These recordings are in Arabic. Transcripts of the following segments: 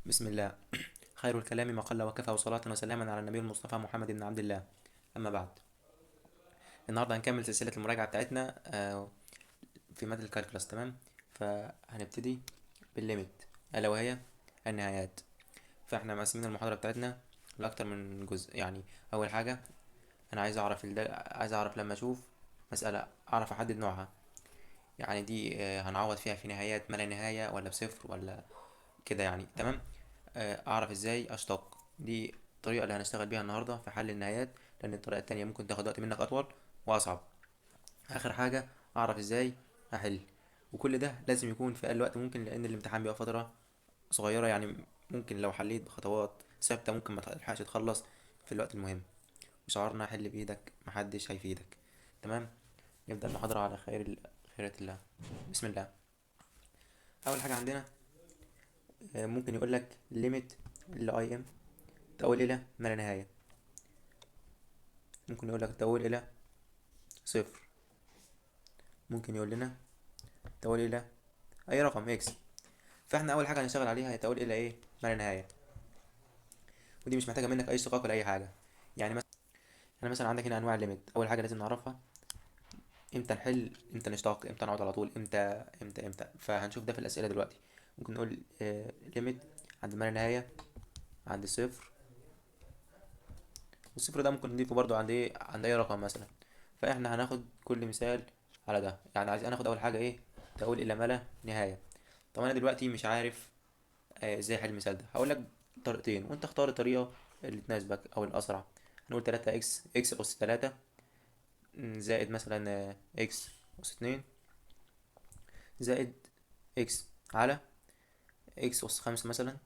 بسم الله. خير الكلام ما قل وكفى، وصلاة وسلاما على النبي المصطفى محمد بن عبد الله. أما بعد، النهاردة هنكمل سلسلة المراجعة بتاعتنا في مادة الكالكولاس. تمام. فهنبتدي بالليميت، ألا وهي النهايات. فاحنا مقسمين المحاضرة بتاعتنا لأكتر من جزء. يعني أول حاجة أنا عايز أعرف لما أشوف مسألة أعرف أحدد نوعها. يعني دي هنعوض فيها في نهايات ما لا نهاية ولا بصفر ولا كده يعني. تمام. اعرف ازاي اشتق. دي الطريقه اللي هنشتغل بيها النهارده في حل النهايات، لان الطريقه التانية ممكن تاخد وقت منك اطول واصعب. اخر حاجه اعرف ازاي احل. وكل ده لازم يكون في اقل وقت ممكن، لان الامتحان بيبقى فتره صغيره يعني. ممكن لو حليت بخطوات ثابته ممكن ما تلحقش تخلص في الوقت المهم. وشعارنا حل بايدك محدش هيفيدك. تمام. نبدا المحاضره على خيرة الله. بسم الله. اول حاجه عندنا ممكن يقول لك ليميت الاي ام تؤول الى ما لا نهايه. ممكن يقول لك تؤول الى صفر. ممكن يقول لنا تؤول الى اي رقم اكس. فاحنا اول حاجه هنشتغل عليها هي تؤول الى ايه؟ ما لا نهايه. ودي مش محتاجه منك اي اشتقاق ولا اي حاجه. يعني مثلا عندك هنا انواع الليميت. اول حاجه لازم نعرفها امتى نحل، امتى نشتق، امتى نقعد على طول، امتى. فهنشوف ده في الاسئله دلوقتي. ممكن نقول ليميت عند ما لا نهايه، عند صفر. والصفر ده ممكن نضيفه برضو عند ايه؟ عند اي رقم مثلا. فاحنا هناخد كل مثال على ده. يعني عايز هناخد اول حاجه ايه؟ تؤول الى ما لا نهايه. طب انا دلوقتي مش عارف ازاي احل المثال ده. هقول لك طريقتين وانت اختار الطريقه اللي تناسبك او الاسرع. هنقول 3 اكس اس 3 زائد مثلا اكس اس 2 زائد اكس على اكس اس 5 مثلا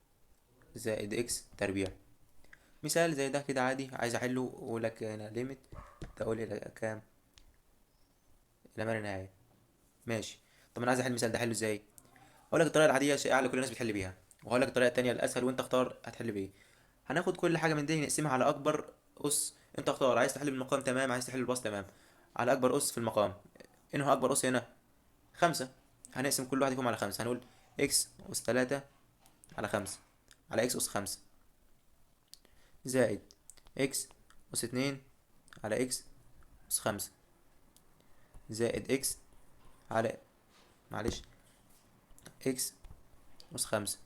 زائد اكس تربيع. مثال زي ده كده عادي عايز احله، واقول لك هنا ليميت تقول الى كام؟ الى ما لا نهايه. ماشي. طب انا عايز احل المثال ده احله ازاي؟ هقول لك الطريقه العاديه شائعه اللي كل الناس بتحل بيها، وهقول لك الطريقه التانية الاسهل وانت اختار هتحل بايه. هناخد كل حاجه من دي نقسمها على اكبر اس. انت اختار، عايز تحل بالمقام تمام، عايز تحل بالبسط تمام. على اكبر اس في المقام. انه اكبر اس هنا 5. هنقسم كل واحد فيهم على 5. هنقول اكس اس 3 على 5 على اكس اس 5 زائد اكس اس 2 على اكس اس 5 زائد اكس على، معلش، اكس اس 5.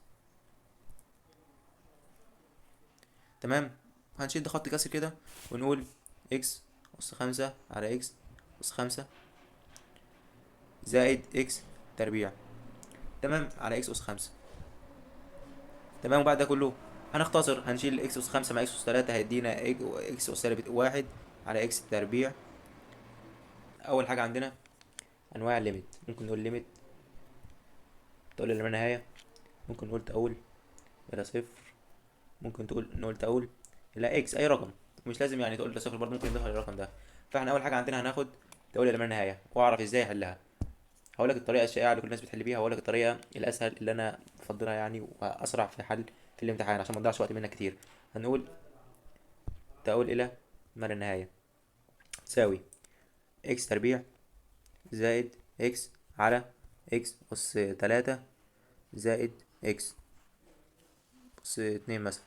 تمام. هنشد خط كسر كده ونقول اكس اس 5 على اكس اس 5 زائد اكس تربيع. تمام، على اكس اس 5. تمام. وبعد ده كله هنختصر، هنشيل اكس اس 5 مع اكس اس 3 هيدينا اكس اس سالب 1 على اكس تربيع. اول حاجه عندنا انواع الليميت. ممكن نقول ليميت تقول الى ما نهايه، ممكن نقول تقول الى صفر، ممكن نقول تقول الى اكس اي رقم. مش لازم يعني تقول الى صفر برضه، ممكن نضيف الرقم ده. فاحنا اول حاجه عندنا هناخد تقول الى ما نهايه واعرف ازاي احلها. هقول لك الطريقه الشائعه اللي كل الناس بتحل بيها، وهقول لك الطريقه الاسهل اللي انا بفضلها يعني واسرع في حل في الامتحان عشان ما نضيعش وقت منك كتير. هنقول تقول الى ما لا نهايه تساوي اكس تربيع زائد اكس على اكس اس 3 زائد اكس اس 2 مثلا.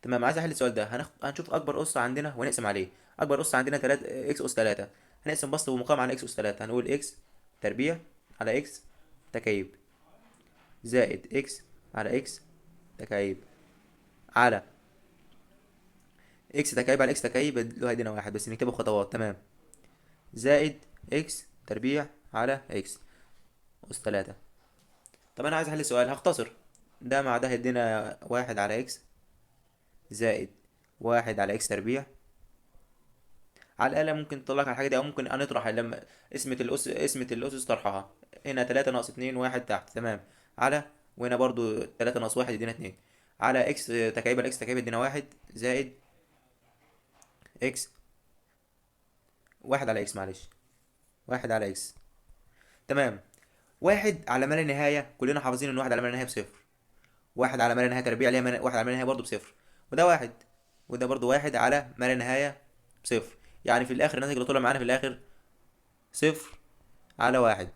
تمام. عايز احل السؤال ده هنشوف اكبر اس عندنا ونقسم عليه. اكبر اس عندنا 3 اكس اس 3. هنقسم بسط ومقام على اكس اس 3. هنقول اكس تربيع على اكس تكعيب زائد اكس على اكس تكعيب على اكس تكعيب على اكس تكعيب اللي هو هيدينا واحد بس نكتبه خطوات. تمام. زائد اكس تربيع على اكس اس 3. طب انا عايز احل السؤال هختصر. ده مع ده هيدينا واحد على اكس زائد واحد على اكس تربيع. على الآلة ممكن تطلع لك على الحاجة دي، أو ممكن نطرح لما اسمة الأسس طرحها. هنا 3 - 2 1 تحت. تمام. على، وهنا برضو 3 - 1 يدينا 2 على اكس تكعيب على اكس تكعيب يدينا واحد زائد اكس واحد على اكس، معلش، واحد على اكس. تمام. واحد على ما لا نهاية كلنا حافظين ان واحد على ما لا نهاية بصفر. واحد على ما لا نهاية تربيع ليها واحد على ما لا نهاية برضو بصفر. وده واحد، وده برضو واحد على ما لا نهاية بصفر. يعني في الآخر الناتج اللي طلع معانا في الآخر صفر على واحد،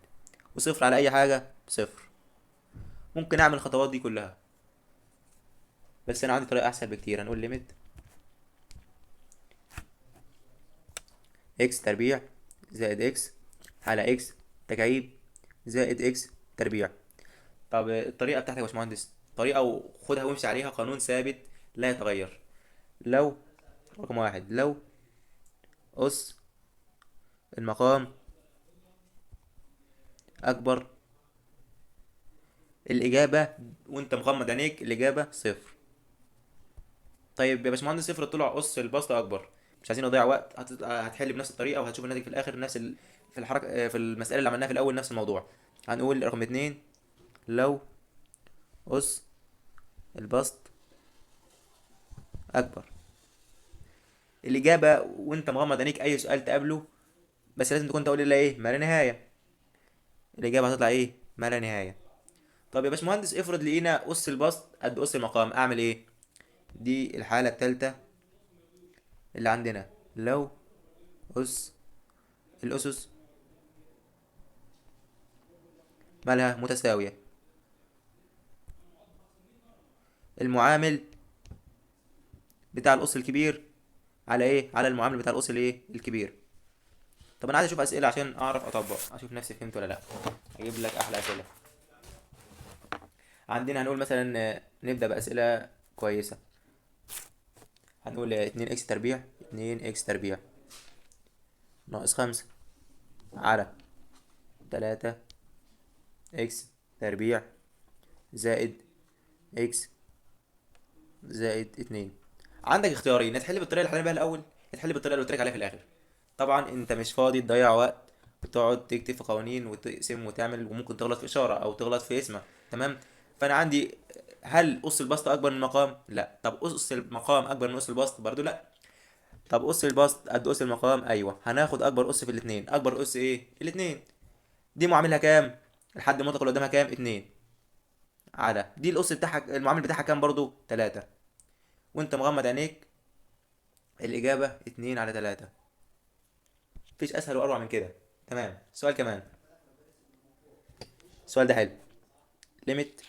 وصفر على أي حاجة بصفر. ممكن أعمل الخطوات دي كلها. بس انا عندي طريقه احسن بكتير. هنقول ليميت اكس تربيع زائد اكس على اكس تكعيب زائد اكس تربيع. طب الطريقه بتاعتك يا باشمهندس طريقه وخدها وامشي عليها، قانون ثابت لا يتغير. لو رقم واحد، لو أس المقام أكبر، الإجابة وأنت مغمض عينيك الإجابة صفر. طيب يا باشمهندس صفر طلع أس البسط أكبر، مش عايزين نضيع وقت، هتحل بنفس الطريقة وهتشوف الناتج في الآخر نفس في الحركة، في المسألة اللي عملناها في الأول نفس الموضوع. هنقول رقم اتنين، لو أس البسط أكبر، الإجابة وأنت مغمض عينيك أي سؤال تقابله بس لازم تكون تقول لي إيه ما لا نهاية، الإجابة هتطلع إيه ما لا نهاية. طب يا باشمهندس افرض لقينا أس البسط قد أس المقام، أعمل إيه؟ دي الحالة التالتة اللي عندنا. لو أس الأسس مالها متساوية، المعامل بتاع الأس الكبير على إيه؟ على المعامل بتاع الأس الإيه؟ الكبير. طب أنا عايز أشوف أسئلة عشان أعرف أطبق، أشوف نفسي فهمت ولا لأ. أجيب لك أحلى أسئلة. عندنا هنقول مثلا نبدأ بأسئلة كويسة. هنقول 2 إكس تربيع، 2 إكس تربيع ناقص 5 على 3 إكس تربيع زائد إكس زائد 2. عندك اختيارين، يا تحل بالطريقه اللي حلينا بيها الاول يا تحل بالطريقه اللي قلت لك عليها في الاخر. طبعا انت مش فاضي تضيع وقت وتقعد تكتب في قوانين وتقسم وتعمل، وممكن تغلط في اشاره او تغلط في اسمه. تمام. فانا عندي، هل اس البسط اكبر من المقام؟ لا. طب اس المقام اكبر من اس البسط؟ برضو لا. طب اس البسط قد اس المقام؟ ايوه. هناخد اكبر اس في الاثنين. اكبر اس ايه؟ الاثنين. دي معاملها كام؟ الحد المطلق اللي قدامها كام؟ 2 على دي الاس بتاعها المعامل بتاعها كام برضو؟ 3. وانت مغمض عينيك الإجابة 2/3. مفيش أسهل وأروع من كده. تمام. سؤال كمان. السؤال ده حلو. ليميت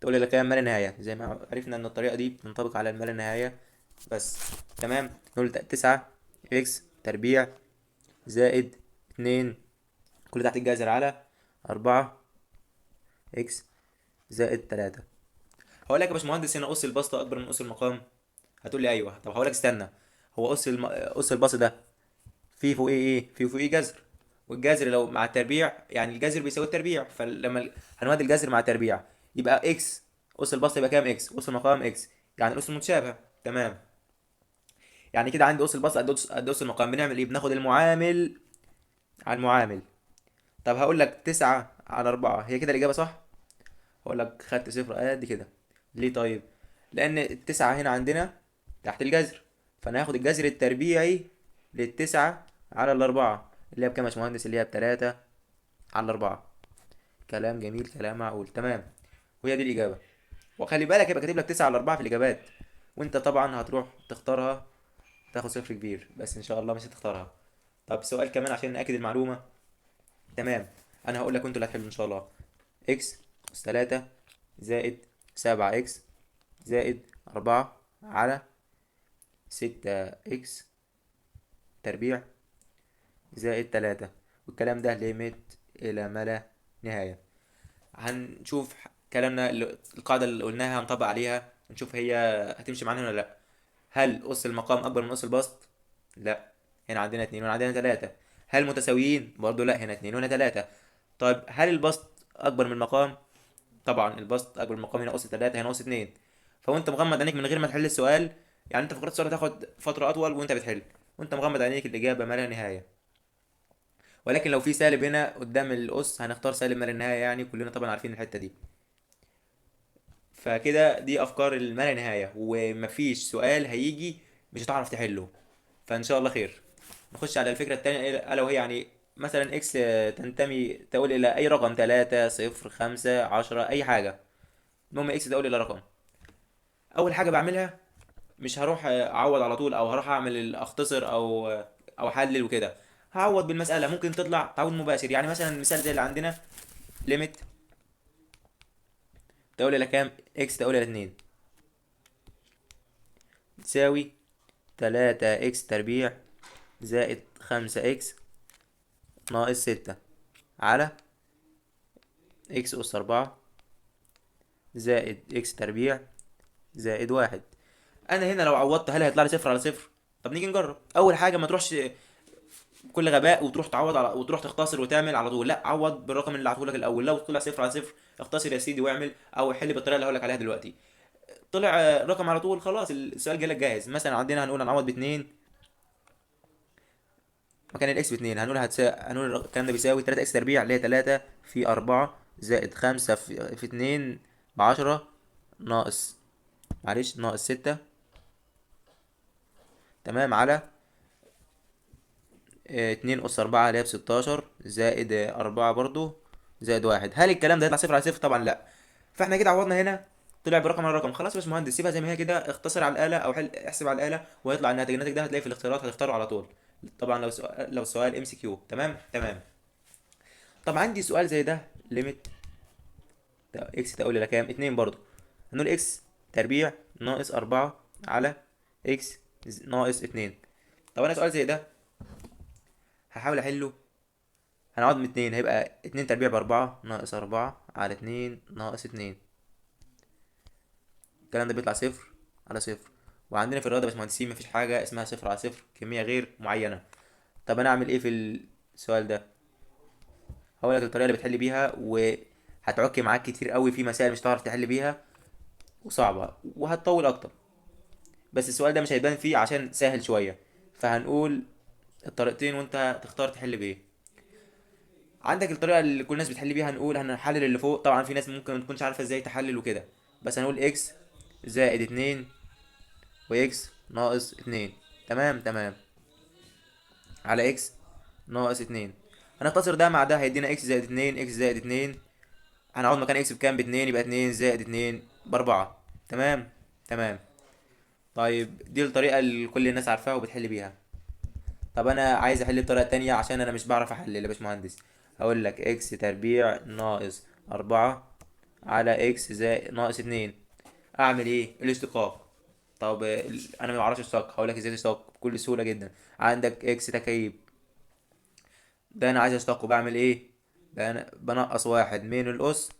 تقول لي كام ما لا نهاية، زي ما عرفنا إن الطريقة دي بتنطبق على الما لا نهاية بس. تمام. نقول 9 إكس تربيع زائد 2 كل تحت الجذر على 4 إكس زائد 3. هقول لك يا باشمهندس هنا أس البسط أكبر من أس المقام؟ هتقول لي أيوه. طب هقول لك استنى، هو أس البسط ده في فوقيه ايه؟ في فوقيه جذر، والجذر لو مع التربيع يعني الجذر بيساوي التربيع، فلما هنودي الجذر مع التربيع يبقى اكس. اس البسط يبقى كام؟ اكس. اس المقام اكس، يعني الاس المتشابهه. تمام. يعني كده عندي اس البسط قد اس المقام. بنعمل ايه؟ بناخد المعامل على المعامل. طب هقول لك 9/4 هي كده الاجابه صح؟ هقول لك خدت صفر قد كده. ليه طيب؟ لان التسعة هنا عندنا تحت الجذر، فانا هاخد الجذر التربيعي للتسعة على الأربعة اللي هي بكام يا باشمهندس؟ اللي هي ب3/4. كلام جميل، كلام معقول. تمام. وهي دي الإجابة. وخلي بالك يبقى كاتب لك 9/4 في الإجابات، وأنت طبعا هتروح تختارها تاخد صفر كبير، بس إن شاء الله مش هتختارها. طب سؤال كمان عشان نأكد المعلومة. تمام. أنا هقول لك وأنتوا اللي هتحلوا إن شاء الله. إكس أس 3 زائد 7 إكس زائد 4 على 6 إكس تربيع زائد 3. والكلام ده ليميت إلى ما لا نهاية. هنشوف كلامنا القاعدة اللي قلناها هنطبق عليها نشوف هي هتمشي معانا ولا لأ. هل أس المقام أكبر من أس البسط؟ لا. هنا عندنا 2 وهنا عندنا 3. هل متساويين؟ برضو لا. هنا 2 وهنا 3. طيب هل البسط أكبر من المقام؟ طبعا البسط أكبر من المقام. هنا أس 3 هنا أس 2. فوانت مغمض عينيك من غير ما تحل السؤال، يعني انت فكرت السؤال هتاخد فترة أطول وانت بتحل، وانت مغمض عينيك الإجابة ما لا نهاية. ولكن لو في سالب هنا قدام الأس هنختار سالب ما لا نهاية، يعني كلنا طبعا عارفين الحتة دي. فكده دي افكار الما لا نهايه، ومفيش سؤال هيجي مش هتعرف تحله، فان شاء الله خير. نخش على الفكره التانية الا وهي يعني مثلا اكس تنتمي تقول الى اي رقم، 3 0 5 10 اي حاجه. المهم اكس تقول الى رقم. اول حاجه بعملها مش هروح اعوض على طول او هروح اعمل اختصر او احلل وكده. هعوض بالمساله، ممكن تطلع تعويض مباشر. يعني مثلا مثال زي اللي عندنا، ليميت تقول إلى كام؟ إكس تقول إلى 2 تساوي 3 إكس تربيع زائد 5 إكس ناقص 6 على إكس أس 4 زائد إكس تربيع زائد 1. أنا هنا لو عوضت هل هيطلع لي صفر على صفر؟ طب نيجي نجرب. أول حاجة ما تروحش بكل غباء وتروح تعوض على وتروح تختصر وتعمل على طول، لا، عوض بالرقم اللي عطولك الاول. لو طلع صفر على صفر اختصر يا سيدي واعمل، او حل بالطريقه اللي هقول لك عليها دلوقتي. طلع رقم على طول، خلاص السؤال جالك جاهز. مثلا عندنا هنقول هنعوض باتنين مكان الاكس باتنين، هنقول الكلام ده بيساوي 3 اكس تربيع اللي هي 3 في 4 زائد 5 في 2 ب 10 ناقص، معلش، ناقص 6. تمام، على 2 أس 4 اللي هي ب16 زائد 4 برضو زائد 1. هل الكلام ده يطلع صفر على صفر؟ طبعا لا. فاحنا كده عوضنا هنا طلع برقم على رقم. خلاص يا باشمهندس، سيبها زي ما هي كده، اختصر على الآلة أو احسب على الآلة وهيطلع الناتج. الناتج ده هتلاقيه في الاختيارات، هتختاره على طول. طبعا لو السؤال ام سي كيو. تمام تمام. طب عندي سؤال زي ده، ليميت اكس تقول الى كام؟ 2 برضو. هنقول اكس تربيع ناقص 4 على اكس ناقص 2. طب انا سؤال زي ده هحاول احله. هنقعد من 2، هيبقى 2 تربيع ب4 ناقص 4 على 2 ناقص 2. الكلام ده بيطلع صفر على صفر. وعندنا في الرياضة يا باشمهندسين مفيش حاجة اسمها صفر على صفر، كمية غير معينة. طب أنا أعمل إيه في السؤال ده؟ هقول لك الطريقة اللي بتحل بيها، وهتعك معاك كتير قوي في مسائل مش هتعرف تحل بيها وصعبة وهتطول أكتر. بس السؤال ده مش هيبان فيه عشان سهل شوية، فهنقول الطريقتين وأنت تختار تحل بإيه. عندك الطريقة اللي كل الناس بتحل بيها، هنقول هنحلل اللي فوق. طبعا في ناس ممكن ما تكونش عارفة ازاي تحلل وكده، بس هنقول اكس زائد 2 واكس ناقص 2. تمام تمام، على اكس ناقص 2. هنختصر ده مع ده هيدينا اكس زائد 2 اكس زائد 2. هنقعد مكان اكس بكام؟ ب2، يبقى 2 زائد 2 ب4. تمام تمام. طيب دي الطريقة اللي كل الناس عارفاها وبتحل بيها. طب انا عايز احل بطريقة تانية عشان انا مش بعرف احلل يا باشمهندس. هقول لك اكس تربيع ناقص 4 على اكس زائد ناقص 2. اعمل ايه؟ الاشتقاق. طب انا ما بعرفش اشتق، هقول لك ازاي تشتق بكل سهولة جدا. عندك اكس تكعيب، ده انا عايز اشتقه. بعمل ايه؟ بنقص واحد من الاس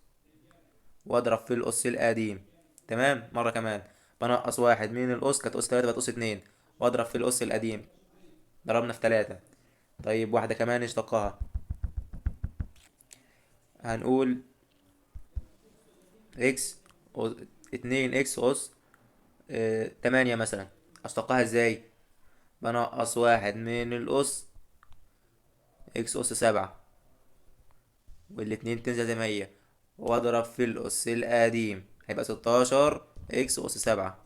واضرب في الاس القديم. تمام، مرة كمان. بنقص واحد من الاس، كانت اس 3 بقت اس 2، واضرب في الاس القديم. ضربنا في 3. طيب واحدة كمان نشتقها. هنقول اكس 2 اكس اس 8 مثلا. اشتقها ازاي؟ بنقص واحد من الاس اكس اس 7، والاتنين تنزل زي ما هي، واضرب في الاس القديم، هيبقى 16 اكس اس 7.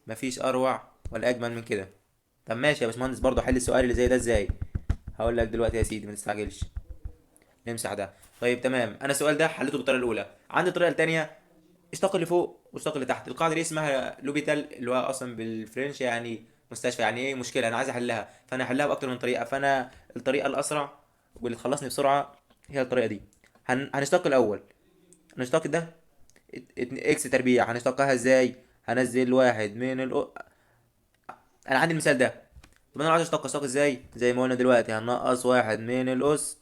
مفيش اروع ولا اجمل من كده. طب ماشي يا باشمهندس، برضه حل السؤال اللي زي ده ازاي؟ هقول لك دلوقتي يا سيدي، ما تستعجلش. نمسح ده. طيب تمام، انا السؤال ده حليته بالطريقه الاولى. عندي الطريقه الثانيه، اشتق اللي فوق واشتق اللي تحت. القاعده دي اسمها لوبيتال، اللي هو اصلا بالفرنش يعني مستشفى. يعني ايه مشكله انا عايز احلها، فانا هحلها باكتر من طريقه. فانا الطريقه الاسرع واللي تخلصني بسرعه هي الطريقه دي. هنشتق الاول. نشتق ده اكس تربيع، هنشتقها ازاي؟ هنزل واحد من انا عندي المثال ده. طب انا عايز اشتق ازاي؟ زي ما قلنا دلوقتي، هننقص واحد من الاس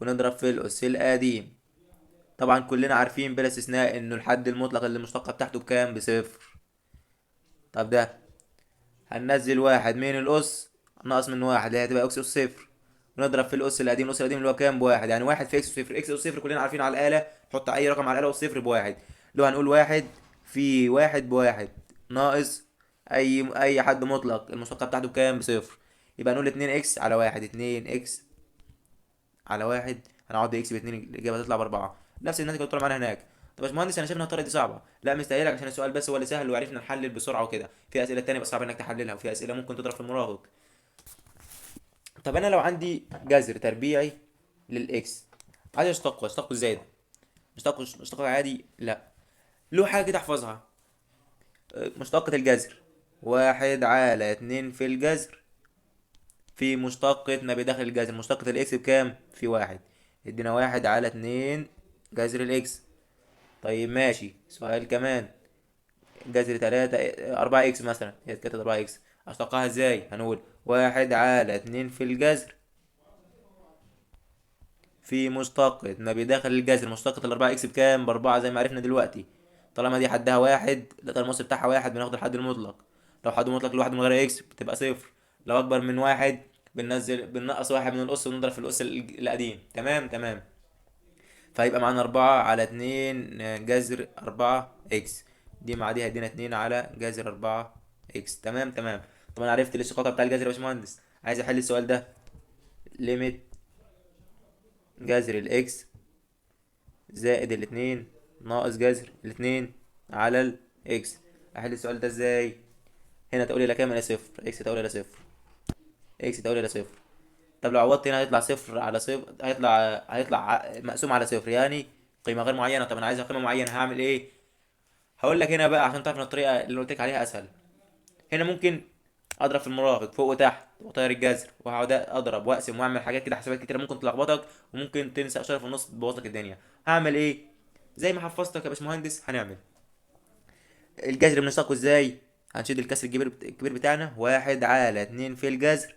ونضرب في الاس القديم. طبعا كلنا عارفين بلا استثناء انه الحد المطلق اللي المشتقة بتاعته بكام؟ بصفر. طب ده هننزل واحد من الاس، ناقص من واحد اللي هي هتبقى اكس اس صفر، ونضرب في الاس القديم. الاس القديم اللي هو كام؟ بواحد. يعني واحد في اكس صفر. اكس اس صفر كلنا عارفين على الاله، حط اي رقم على الاله والصفر بواحد. لو هنقول واحد في واحد بواحد ناقص اي حد مطلق المشتقة بتاعته بكام؟ بصفر. يبقى نقول 2 اكس على واحد. 2 اكس على واحد، هنقعد اكس ب 2، الاجابه تطلع ب4. نفس الناتج اللي طلع معانا هناك. طب يا باشمهندس انا شايف ان الطريقه دي صعبه. لا، مستاهلك عشان السؤال بس هو اللي سهل وعرفنا نحلل بسرعه وكده. في اسئله تانية بس صعب انك تحللها، وفي اسئله ممكن تضرب في المراوغ. طب انا لو عندي جذر تربيعي للاكس، عايز اشتقه ازاي ده؟ اشتقه عادي؟ لا، له حاجه كده احفظها. مشتقة الجذر واحد على 2 في الجذر في مشتقة ما بداخل الجذر. مشتقة الاكس بكام؟ في واحد. يدينا واحد على 2 جذر الاكس. طيب ماشي، سؤال كمان. جذر تلاتة، أربعة إكس مثلا، هي كانت أربعة إكس، أشتقها إزاي؟ هنقول واحد على اتنين في الجذر في مشتقة ما بداخل الجذر. مشتقة الأربعة إكس بكام؟ بأربعة زي ما عرفنا دلوقتي. طالما دي حدها واحد، لا المص بتاعها واحد، بناخد الحد المطلق. لو حد مطلق لواحد من غير إكس بتبقى صفر. لو أكبر من واحد بننقص واحد من الأس ونضرب في الأس القديم. تمام تمام. فهيبقى معانا أربعة على اتنين جذر أربعة إكس. دي مع دي هيدينا اتنين على جذر أربعة إكس. تمام تمام. طب أنا عرفت الاشتقاق بتاع الجذر يا باشمهندس، عايز أحل السؤال ده. ليميت جذر الإكس زائد الاتنين ناقص جذر الاتنين على الإكس. أحل السؤال ده إزاي؟ هنا تقول لي لا كام؟ إلى صفر. إكس تقول لي لا صفر. إكس تقول لي لا صفر. طب لو عوضت هنا هيطلع صفر على صفر، هيطلع مقسوم على صفر، يعني قيمة غير معينة. طب أنا عايزها قيمة معينة، هعمل إيه؟ هقول لك هنا بقى عشان تعرف ان الطريقه اللي قلت لك عليها اسهل. هنا ممكن اضرب في المرافق فوق وتحت واطير الجذر، وهقعد اضرب واقسم واعمل حاجات كده، حسابات كتير ممكن تلخبطك، وممكن تنسى اشاره في النص تبوظ لك الدنيا. هعمل ايه؟ زي ما حفظتك يا باشمهندس هنعمل. الجذر بنشتقه ازاي؟ هنشيل الكسر الكبير بتاعنا، واحد على اتنين في الجذر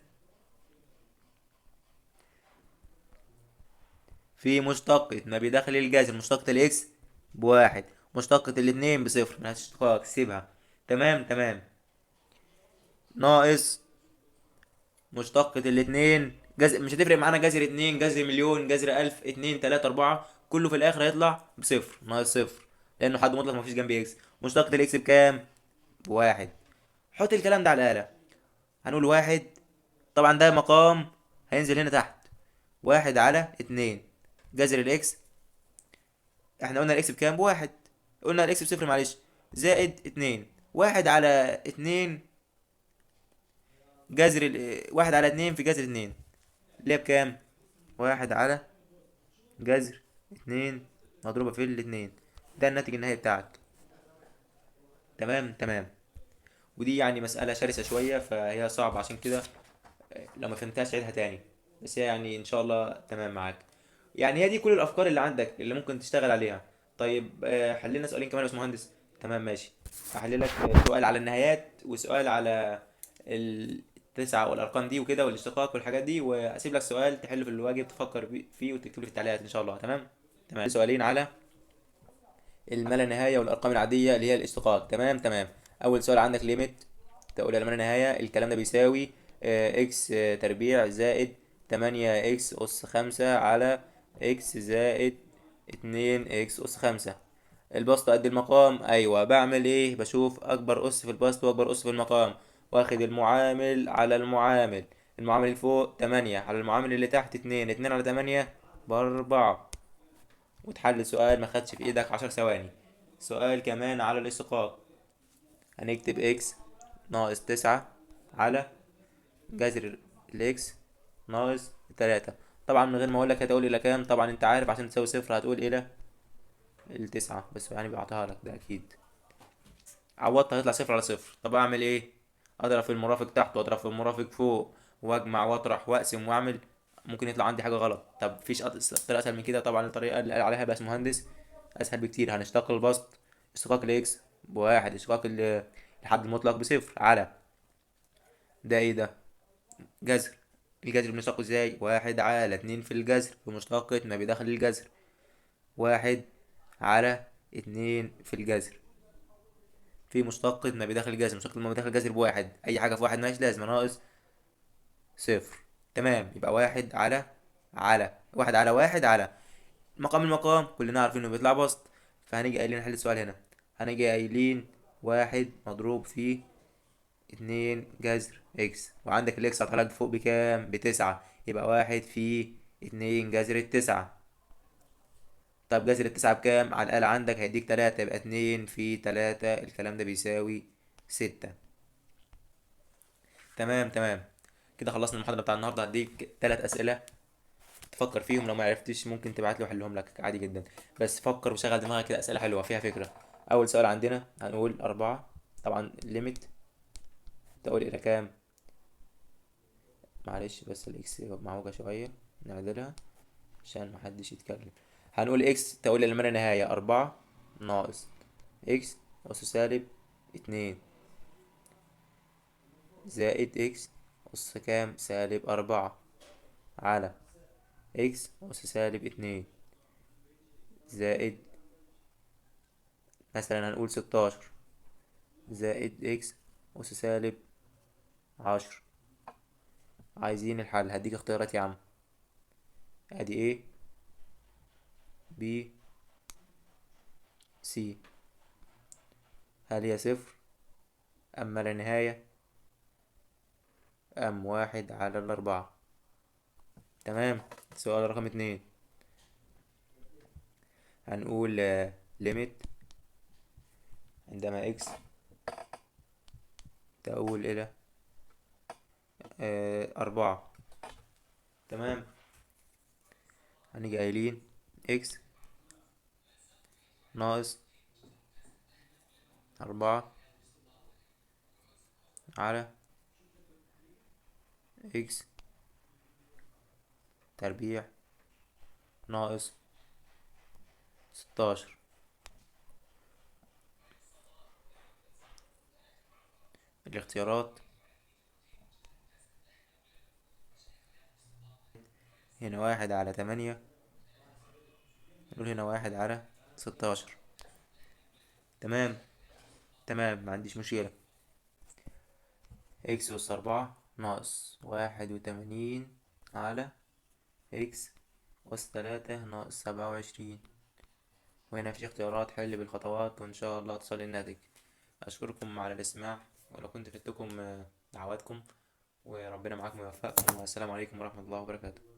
في مشتقة ما بداخل الجذر. مشتقة الاكس بواحد، مشتقة الاتنين بصفر، ملهاش اشتقاق سيبها. تمام تمام. ناقص مشتقة الاتنين جذر، مش هتفرق معانا جذر اتنين جذر مليون جذر الف اتنين تلاتة اربعة، كله في الاخر هيطلع بصفر ناقص صفر، لانه حد مطلق مفيش جنبي اكس. مشتقة الاكس بكام؟ بواحد. حط الكلام ده على الآلة. هنقول واحد، طبعا ده مقام هينزل هنا تحت، واحد على اتنين جذر الاكس. احنا قلنا الاكس بكام؟ بواحد. قلنا الاكس بصفر معلش، زائد اتنين، واحد على اتنين جذر واحد على اتنين في جذر اتنين، اللي هي بكام؟ واحد على جذر اتنين مضروبة في الاتنين. ده الناتج النهائي بتاعك. تمام تمام. ودي يعني مسألة شرسة شوية فهي صعبة، عشان كده لو ما فهمتهاش عيدها تاني. بس هي يعني ان شاء الله تمام معاك. يعني هي دي كل الافكار اللي عندك اللي ممكن تشتغل عليها. طيب حللنا سؤالين كمان يا باشمهندس. تمام ماشي. هحللك سؤال على النهايات، وسؤال على التسعة والارقام دي وكده والاشتقاق والحاجات دي، واسيب لك سؤال تحله في الواجب تفكر فيه وتكتب لي في التعليقات ان شاء الله. تمام تمام. سؤالين على الما لا نهاية والارقام العادية اللي هي الاشتقاق. تمام تمام. اول سؤال عندك ليميت تقول الى ما لا نهاية، الكلام ده بيساوي اكس تربيع زائد تمانية اكس اس خمسة على اكس زائد اتنين اكس اس خمسة. البسط قد المقام. ايوه، بعمل ايه؟ بشوف اكبر اس في البسط واكبر اس في المقام، واخد المعامل على المعامل. المعامل اللي فوق تمانية على المعامل اللي تحت اتنين، اتنين على تمانية باربعة. وتحل سؤال ما خدش في ايدك 10 ثواني. سؤال كمان على الاشتقاق. هنكتب اكس ناقص تسعة على جذر الاكس ناقص تلاتة. طبعا من غير ما اقول لك هتقول الى كام، طبعا انت عارف عشان تساوي صفر هتقول الى التسعة، بس يعني بعطيها لك ده اكيد. عوضت هيطلع صفر على صفر. طب اعمل ايه؟ اضرب في المرافق تحت واضرب في المرافق فوق، واجمع واطرح واقسم واعمل. ممكن يطلع عندي حاجة غلط. طب فيش طريقة اسهل من كده؟ طبعا الطريقة اللي قال عليها بس مهندس اسهل بكتير. هنشتق البسط، اشتقاق الاكس بواحد، اشتقاق الحد المطلق بصفر على ده ايه ده؟ جذر. الجذر بنشتقه ازاي؟ واحد على اتنين في الجذر في مشتقة ما بداخل الجذر، واحد على اتنين في الجذر في مشتقة ما بداخل الجذر. مشتقة ما بداخل الجذر بواحد، أي حاجة في واحد مالهاش لازمة، ناقص صفر. تمام، يبقى واحد على واحد على واحد على مقام المقام كلنا عارفين إنه بيطلع بسط. فهنيجي قايلين نحل السؤال هنا، هنيجي قايلين واحد مضروب في اتنين جذر اكس، وعندك الاكس هتحلك فوق بكام؟ بتسعة، يبقى واحد في اتنين جذر التسعة. طب جذر التسعة بكام؟ على الآلة عندك هيديك تلاتة، يبقى اتنين في تلاتة، الكلام ده بيساوي ستة. تمام تمام. كده خلصنا المحاضرة بتاع النهاردة. هديك تلات أسئلة تفكر فيهم، لو ما عرفتش ممكن تبعت لي واحلهم لك عادي جدا. بس فكر وشغل دماغك كده، أسئلة حلوة فيها فكرة. أول سؤال عندنا هنقول أربعة، طبعا الليميت تقول إلى كام؟ معلش بس الإكس معوجة شوية، نعدلها عشان محدش يتكلم. هنقول إكس تقول إلى ما لا نهاية أربعة ناقص اكس أس سالب اتنين زائد اكس أس كام سالب أربعة على اكس أس سالب اتنين زائد مثلا هنقول ستاشر زائد اكس أس سالب عشر. عايزين الحل، هديك اختيارات يا عم. ادي ايه بي سي. هل هي صفر أم لا نهاية أم واحد على الأربعة؟ تمام. سؤال رقم اتنين، هنقول ليميت عندما اكس تؤول إلى أربعة. تمام. هنيجي قايلين اكس ناقص أربعة على اكس تربيع ناقص ستاشر. الاختيارات هنا واحد على تمانية، نقول هنا واحد على ستاشر. تمام. تمام، ما عنديش مشكلة. اكس أس أربعة ناقص واحد وتمانين على اكس أس تلاتة ناقص سبعة وعشرين. وهنا في اختيارات، حل بالخطوات وإن شاء الله تصل الناتج. أشكركم على الاستماع، ولو كنت فدتكم دعواتكم، وربنا معاكم ويوفقكم، والسلام عليكم ورحمة الله وبركاته.